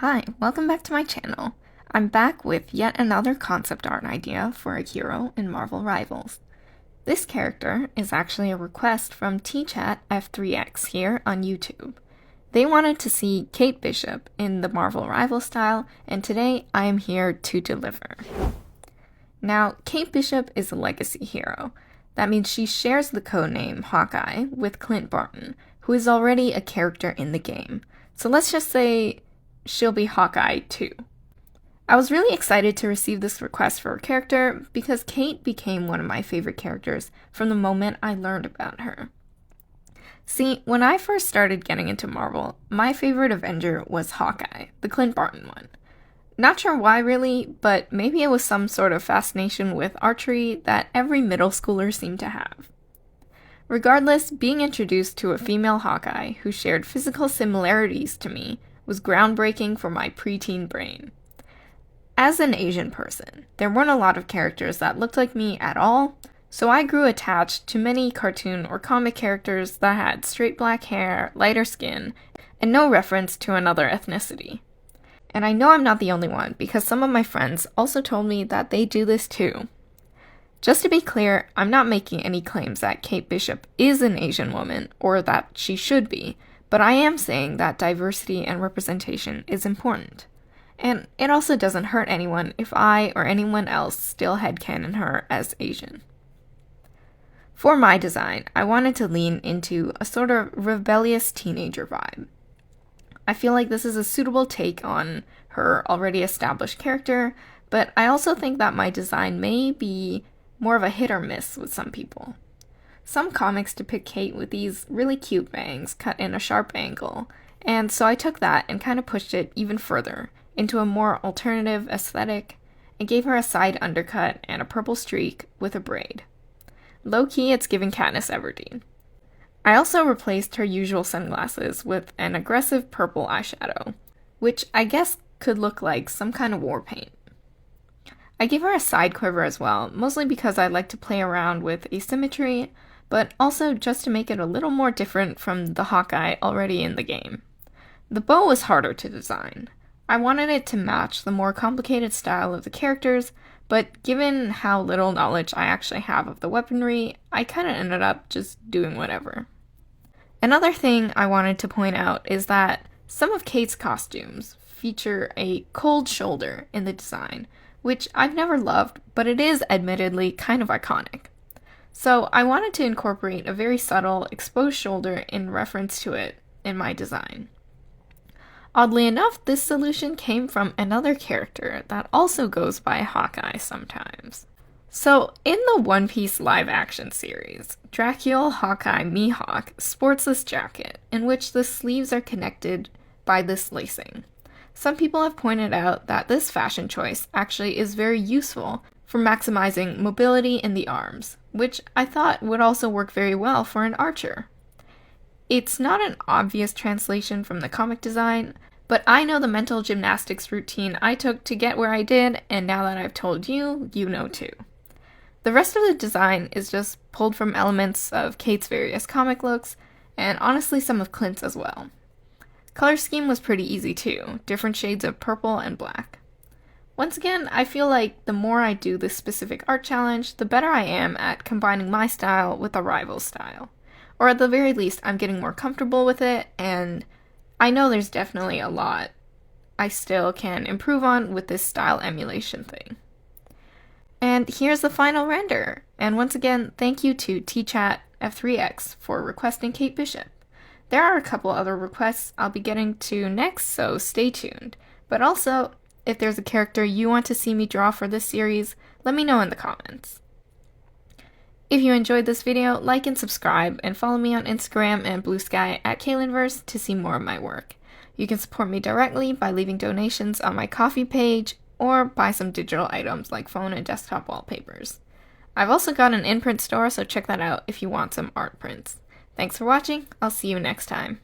Hi, welcome back to my channel. I'm back with yet another concept art idea for a hero in Marvel Rivals. This character is actually a request from T-Chat F3X here on YouTube. They wanted to see Kate Bishop in the Marvel Rival style, and today I am here to deliver. Now, Kate Bishop is a legacy hero. That means she shares the codename Hawkeye with Clint Barton, who is already a character in the game. So let's just say she'll be Hawkeye too. I was really excited to receive this request for her character because Kate became one of my favorite characters from the moment I learned about her. See, when I first started getting into Marvel, my favorite Avenger was Hawkeye, the Clint Barton one. Not sure why really, but maybe it was some sort of fascination with archery that every middle schooler seemed to have. Regardless, being introduced to a female Hawkeye who shared physical similarities to me was groundbreaking for my preteen brain. As an Asian person, there weren't a lot of characters that looked like me at all, so I grew attached to many cartoon or comic characters that had straight black hair, lighter skin, and no reference to another ethnicity. And I know I'm not the only one, because some of my friends also told me that they do this too. Just to be clear, I'm not making any claims that Kate Bishop is an Asian woman, or that she should be, but I am saying that diversity and representation is important. And it also doesn't hurt anyone if I or anyone else still headcanon her as Asian. For my design, I wanted to lean into a sort of rebellious teenager vibe. I feel like this is a suitable take on her already established character, but I also think that my design may be more of a hit or miss with some people. Some comics depict Kate with these really cute bangs cut in a sharp angle, and so I took that and kind of pushed it even further into a more alternative aesthetic and gave her a side undercut and a purple streak with a braid. Low-key, it's giving Katniss Everdeen. I also replaced her usual sunglasses with an aggressive purple eyeshadow, which I guess could look like some kind of war paint. I gave her a side quiver as well, mostly because I like to play around with asymmetry, but also just to make it a little more different from the Hawkeye already in the game. The bow was harder to design. I wanted it to match the more complicated style of the characters, but given how little knowledge I actually have of the weaponry, I kind of ended up just doing whatever. Another thing I wanted to point out is that some of Kate's costumes feature a cold shoulder in the design, which I've never loved, but it is admittedly kind of iconic. So I wanted to incorporate a very subtle exposed shoulder in reference to it in my design. Oddly enough, this solution came from another character that also goes by Hawkeye sometimes. So in the One Piece live-action series, Dracula Hawkeye Mihawk sports this jacket, in which the sleeves are connected by this lacing. Some people have pointed out that this fashion choice actually is very useful for maximizing mobility in the arms, which I thought would also work very well for an archer. It's not an obvious translation from the comic design, but I know the mental gymnastics routine I took to get where I did, and now that I've told you, you know too. The rest of the design is just pulled from elements of Kate's various comic looks, and honestly some of Clint's as well. Color scheme was pretty easy too, different shades of purple and black. Once again, I feel like the more I do this specific art challenge, the better I am at combining my style with a rival's style. Or at the very least, I'm getting more comfortable with it, and I know there's definitely a lot I still can improve on with this style emulation thing. And here's the final render. And once again, thank you to T-Chat F3X for requesting Kate Bishop. There are a couple other requests I'll be getting to next, so stay tuned. But also, if there's a character you want to see me draw for this series, let me know in the comments. If you enjoyed this video, like and subscribe, and follow me on Instagram and Blue Sky at KaylinVerse to see more of my work. You can support me directly by leaving donations on my Ko-fi page, or buy some digital items like phone and desktop wallpapers. I've also got an in-print store, so check that out if you want some art prints. Thanks for watching, I'll see you next time.